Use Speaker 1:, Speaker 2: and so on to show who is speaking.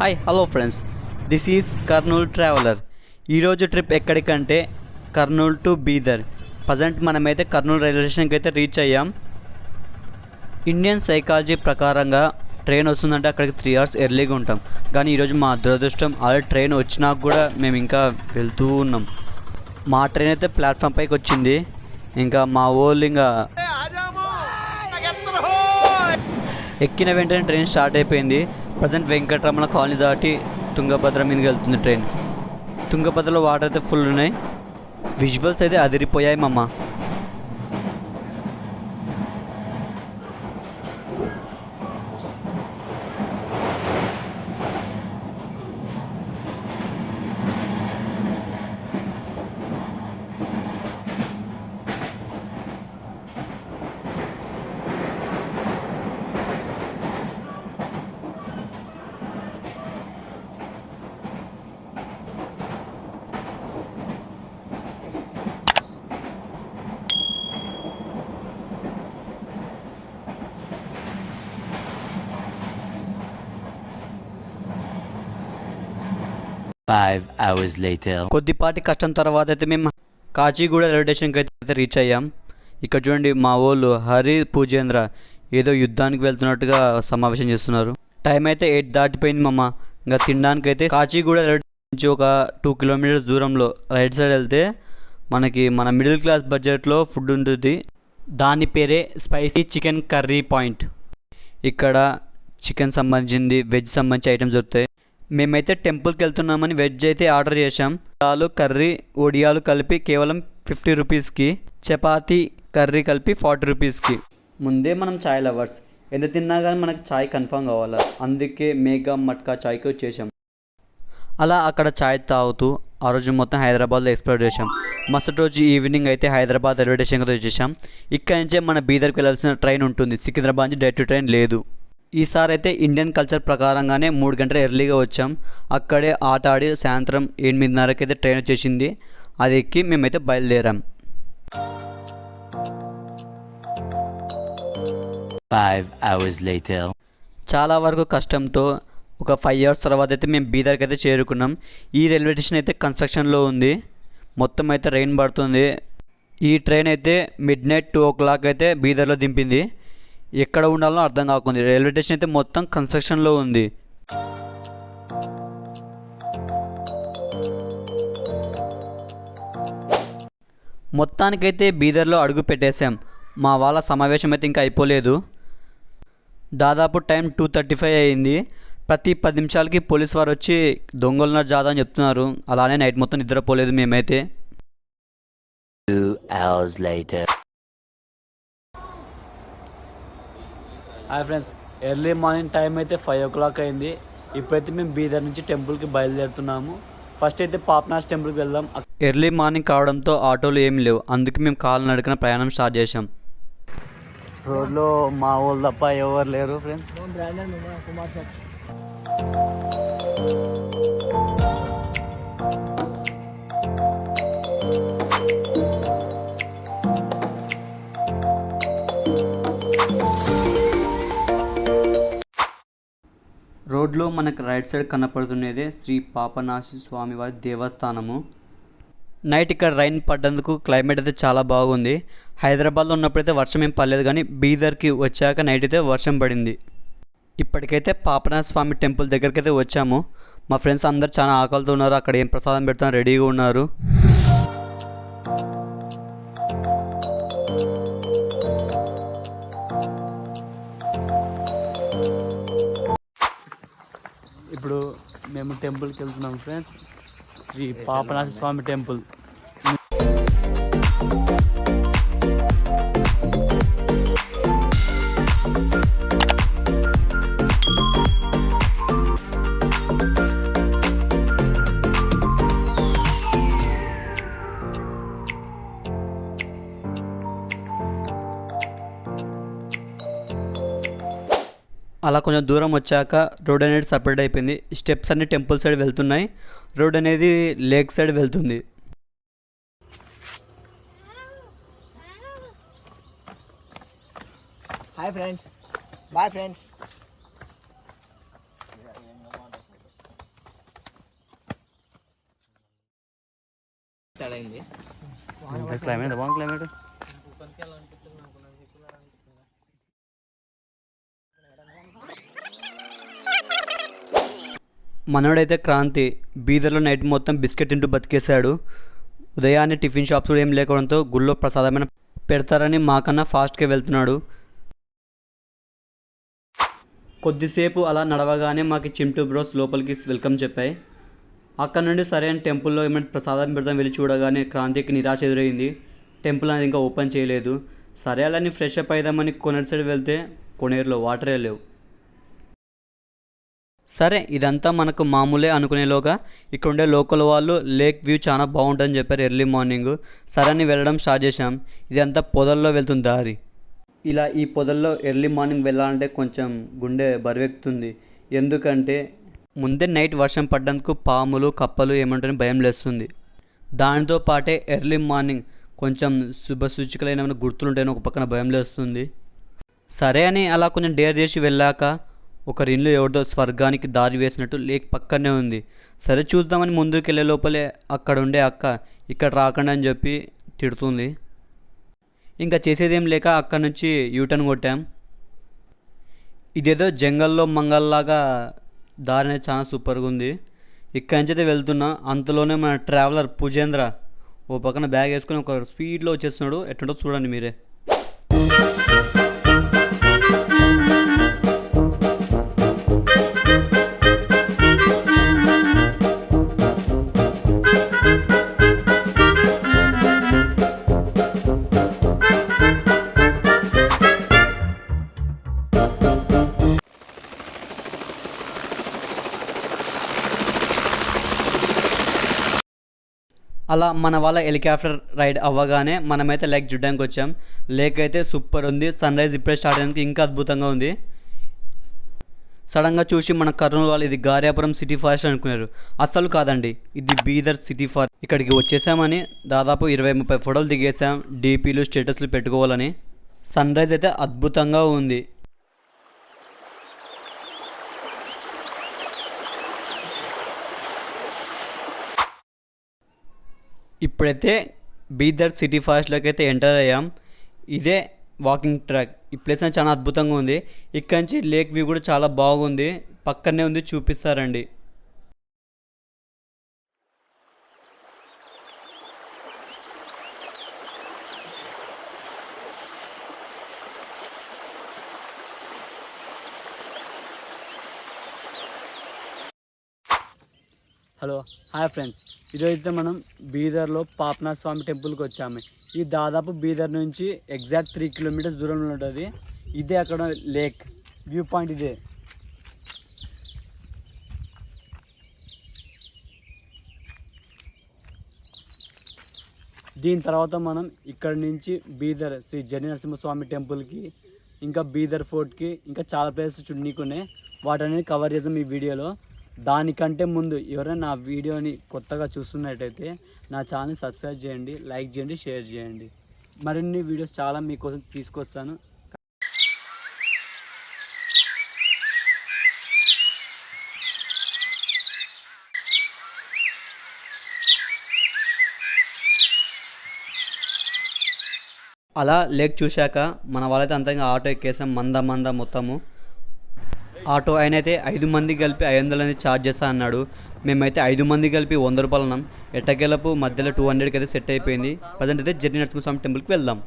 Speaker 1: Hi hello friends, this is Kurnool traveller. ఈరోజు trip ఎక్కడికంటే Kurnool to Bidar. Present మనమైతే కర్నూలు రైల్వే స్టేషన్కి అయితే రీచ్ అయ్యాం. ఇండియన్ సైకాలజీ ప్రకారంగా ట్రైన్ వస్తుందంటే అక్కడికి 3 hours ఎర్లీగా ఉంటాం. కానీ ఈరోజు మా దురదృష్టం, ఆల్రెడీ ట్రైన్ వచ్చినాక కూడా మేము ఇంకా వెళ్తూ ఉన్నాం. మా ట్రైన్ అయితే ప్లాట్ఫామ్ పైకి వచ్చింది. ఇంకా మా వాళ్ళు ఇంకా ఎక్కిన వెంటనే ట్రైన్ స్టార్ట్ అయిపోయింది. ప్రజెంట్ వెంకటరమణ కాలనీ దాటి తుంగభద్ర మీదకి వెళ్తుంది ట్రైన్. తుంగభద్రలో వాటర్ అయితే ఫుల్ ఉన్నాయి. విజువల్స్ అయితే అదిరిపోయాయి మమ్మ. కొద్దిపాటి కష్టం తర్వాత అయితే మేము కాచిగూడ రైల్వే స్టేషన్కి అయితే రీచ్ అయ్యాం. ఇక్కడ చూడండి, మా వాళ్ళు హరి పూజేంద్ర ఏదో యుద్ధానికి వెళ్తున్నట్టుగా సమావేశం చేస్తున్నారు. టైం అయితే 8 దాటిపోయింది మమ్మ. ఇంకా తినడానికి అయితే కాచిగూడ రైల్వే నుంచి ఒక 2 kilometers దూరంలో రైట్ సైడ్ వెళ్తే మనకి మన మిడిల్ క్లాస్ బడ్జెట్లో ఫుడ్ ఉంటుంది. దాని పేరే స్పైసీ చికెన్ కర్రీ పాయింట్. ఇక్కడ చికెన్ సంబంధించింది, వెజ్ సంబంధించి ఐటమ్స్ దొరుకుతాయి. మేమైతే టెంపుల్కి వెళ్తున్నామని వెజ్ అయితే ఆర్డర్ చేసాం. దాలు కర్రీ ఒడియాలు కలిపి కేవలం 50 రూపీస్కి, చపాతీ కర్రీ కలిపి 40 రూపీస్కి. ముందే మనం చాయ్ లవర్స్, ఎంత తిన్నా కానీ మనకు చాయ్ కన్ఫర్మ్ కావాలి. అందుకే మేఘా మట్కా చాయ్కి వచ్చేసాం. అలా అక్కడ చాయ్ తాగుతూ ఆ రోజు మొత్తం హైదరాబాద్లో ఎక్స్ప్లోర్ చేసాం. మరుసటి రోజు ఈవినింగ్ అయితే హైదరాబాద్ రైల్వే స్టేషన్కి వచ్చేసాం. ఇక్కడి నుంచే మన బీదర్కి వెళ్ళాల్సిన ట్రైన్ ఉంటుంది. సికింద్రాబాద్ నుంచి డైరెక్ట్ ట్రైన్ లేదు. ఈసారి అయితే ఇండియన్ కల్చర్ ప్రకారంగానే 3 గంటలు ఎర్లీగా వచ్చాం. అక్కడే ఆట ఆడి సాయంత్రం 8:30కి అయితే ట్రైన్ వచ్చేసింది. అది ఎక్కి మేమైతే బయలుదేరాం. 5 hours later. చాలా వరకు కష్టంతో ఒక 5 hours తర్వాత అయితే మేము బీదర్కి అయితే చేరుకున్నాం. ఈ రైల్వే స్టేషన్ అయితే కన్స్ట్రక్షన్లో ఉంది. మొత్తం అయితే రైన్ పడుతుంది. ఈ ట్రైన్ అయితే midnight 2 o'clock అయితే బీదర్లో దింపింది. ఎక్కడ ఉండాలో అర్థం కాకుంది. రైల్వే స్టేషన్ అయితే మొత్తం కన్స్ట్రక్షన్లో ఉంది. మొత్తానికైతే బీదర్లో అడుగు పెట్టేశాం. మా వాళ్ళ సమావేశం అయితే ఇంకా అయిపోలేదు. దాదాపు టైం 2:35 అయింది. ప్రతి 10 నిమిషాలకి పోలీస్ వారు వచ్చి దొంగలున్నారు జాదా అని చెప్తున్నారు. అలానే నైట్ మొత్తం నిద్రపోలేదు మేమైతే. 2 hours later. Hi friends, early morning time అయితే 5 o'clock అయింది. ఇప్పుడైతే మేము బీదర్ నుంచి టెంపుల్కి బయలుదేరుతున్నాము. ఫస్ట్ అయితే పాపనాథ్ టెంపుల్కి వెళ్దాం. ఎర్లీ మార్నింగ్ కావడంతో ఆటోలు ఏమి లేవు. అందుకే మేము కాలినడకన ప్రయాణం స్టార్ట్ చేసాం. రోడ్లో మా వాళ్ళు తప్ప ఎవరు లేరు ఫ్రెండ్స్. రోడ్లో మనకు రైట్ సైడ్ కనపడుతున్నదే శ్రీ పాపనాశి స్వామివారి దేవస్థానము. నైట్ ఇక్కడ రైన్ పడ్డందుకు క్లైమేట్ అయితే చాలా బాగుంది. హైదరాబాద్లో ఉన్నప్పుడైతే వర్షం ఏం పడలేదు, కానీ బీదర్కి వచ్చాక నైట్ అయితే వర్షం పడింది. ఇప్పటికైతే పాపనాథ స్వామి టెంపుల్ దగ్గరికి అయితే వచ్చాము. మా ఫ్రెండ్స్ అందరు చాలా ఆకలితో ఉన్నారు. అక్కడ ఏం ప్రసాదం పెడతాం రెడీగా ఉన్నారు. ఇప్పుడు మేము టెంపుల్కి వెళ్తున్నాం ఫ్రెండ్స్. శ్రీ పాపనాథ స్వామి టెంపుల్. అలా కొంచెం దూరం వచ్చాక రోడ్ అనేది సపరేట్ అయిపోయింది. స్టెప్స్ అన్ని టెంపుల్ సైడ్ వెళ్తున్నాయి. రోడ్ అనేది లేక్ సైడ్ వెళ్తుంది.
Speaker 2: Hi friends, bye friends. అయింది.
Speaker 1: క్లైమేట్ బాగుంది. క్లైమేట్
Speaker 2: ఊరికి వెళ్ళాలనిపించింది నాకు, నాకు ఎక్కువ అనిపించింది.
Speaker 1: మనోడైతే క్రాంతి బీదర్లో నైట్ మొత్తం బిస్కెట్ తింటూ బతికేశాడు. ఉదయాన్నే టిఫిన్ షాప్స్ కూడా ఏం లేకపోవడంతో గుళ్ళో ప్రసాదమైన పెడతారని మాకన్నా ఫాస్ట్గా వెళ్తున్నాడు. కొద్దిసేపు అలా నడవగానే మాకు చింటూ బ్రోస్ లోపలికి వెల్కమ్ చెప్పాయి. అక్కడ నుండి సరే అని టెంపుల్లో ఏమైనా ప్రసాదం పెడతాం వెళ్ళి చూడగానే క్రాంతికి నిరాశ ఎదురైంది. టెంపుల్ అనేది ఇంకా ఓపెన్ చేయలేదు. సరే అలాని ఫ్రెష్ అప్ అయిదామని కొనేరు సైడ్ వెళ్తే కొనేరులో వాటరే లేవు. సరే ఇదంతా మనకు మామూలే అనుకునేలోగా ఇక్కడ ఉండే లోకల్ వాళ్ళు లేక్ వ్యూ చాలా బాగుంటుందని చెప్పారు ఎర్లీ మార్నింగ్. సరే అని వెళ్ళడం స్టార్ట్ చేసాం. ఇదంతా పొదల్లో వెళ్తుంది దారి. ఇలా ఈ పొదల్లో ఎర్లీ మార్నింగ్ వెళ్ళాలంటే కొంచెం గుండె బరువెక్కుతుంది. ఎందుకంటే ముందే నైట్ వర్షం పడ్డందుకు పాములు కప్పలు ఏమంటారని భయం లేస్తుంది. దానితో పాటే ఎర్లీ మార్నింగ్ కొంచెం శుభసూచికలైన గుర్తులుంటాయని ఒక పక్కన భయం లేస్తుంది. సరే అని అలా కొంచెం డేర్ చేసి వెళ్ళాక ఒకరి ఇల్లు ఎవరిదో స్వర్గానికి దారి వేసినట్టు లేక్ పక్కనే ఉంది. సరే చూద్దామని ముందుకు వెళ్ళే లోపలే అక్కడ ఉండే అక్క ఇక్కడ రాకండి అని చెప్పి తిడుతుంది. ఇంకా చేసేదేం లేక అక్కడ నుంచి యూటర్న్ కొట్టాం. ఇదేదో జంగల్లో మంగల్లాగా దారి అనేది చాలా సూపర్గా ఉంది. ఇక్కడి నుంచి అయితే వెళ్తున్నా. అంతలోనే మన ట్రావెలర్ పూజేంద్ర ఓ పక్కన బ్యాగ్ వేసుకొని ఒక స్పీడ్లో వచ్చేస్తున్నాడు. ఎట్టుంటో చూడండి మీరే. అలా మన వాళ్ళ హెలికాప్టర్ రైడ్ అవ్వగానే మనమైతే లేక్ చూడడానికి వచ్చాం. లేక్ అయితే సూపర్ ఉంది. సన్ రైజ్ ఇప్పుడే స్టార్ట్ అయ్యేందుకు ఇంకా అద్భుతంగా ఉంది. సడన్గా చూసి మన కర్నూలు వాళ్ళు ఇది గార్యాపురం సిటీ ఫారెస్ట్ అనుకున్నారు. అస్సలు కాదండి, ఇది బీదర్ సిటీ ఫారెస్ట్. ఇక్కడికి వచ్చేసామని దాదాపు 20-30 ఫోటోలు దిగేసాం. డీపీలు స్టేటస్లు పెట్టుకోవాలని. సన్ రైజ్ అయితే అద్భుతంగా ఉంది. ఇప్పుడైతే బీదర్ సిటీ ఫారెస్ట్లోకి అయితే ఎంటర్ అయ్యాం. ఇదే వాకింగ్ ట్రాక్. ఈ ప్లేస్ అనేది చాలా అద్భుతంగా ఉంది. ఇక్కడి నుంచి లేక్ వ్యూ కూడా చాలా బాగుంది. పక్కనే ఉంది, చూపిస్తారండి. హలో హాయ్ ఫ్రెండ్స్, ఈరోజైతే మనం బీదర్లో పాపనాథ స్వామి టెంపుల్కి వచ్చాము. ఇది దాదాపు బీదర్ నుంచి ఎగ్జాక్ట్ 3 కిలోమీటర్స్ దూరంలో ఉంటుంది. ఇదే అక్కడ లేక్ వ్యూ పాయింట్. ఇదే దీని తర్వాత మనం ఇక్కడ నుంచి బీదర్ శ్రీ జని నరసింహస్వామి టెంపుల్కి, ఇంకా బీదర్ ఫోర్ట్కి, ఇంకా చాలా ప్లేసెస్ చూడనీకునే వాటన్నీ కవర్ చేసాం ఈ వీడియోలో. దానికంటే ముందు ఎవరైనా నా వీడియోని కొత్తగా చూస్తున్నట్టయితే నా ఛానల్ని సబ్స్క్రైబ్ చేయండి, లైక్ చేయండి, షేర్ చేయండి. మరిన్ని వీడియోస్ చాలా మీకోసం తీసుకొస్తాను. అలా లేక్ చూశాక మన వాళ్ళైతే అంతంగా ఆటో ఎక్కేసాం. మంద మొత్తము. ఆటో ఆయన అయితే 5 మంది కలిపి 500 అనేది ఛార్జ్ చేస్తా అన్నాడు. మేమైతే 5 మంది కలిపి 100 రూపాయలు అన్నాం. ఎట్టకేలపు మధ్యలో 200కి అయితే సెట్ అయిపోయింది. ప్రజెంట్ అయితే జని నరసింహస్వామి టెంపుల్కి వెళ్దాం.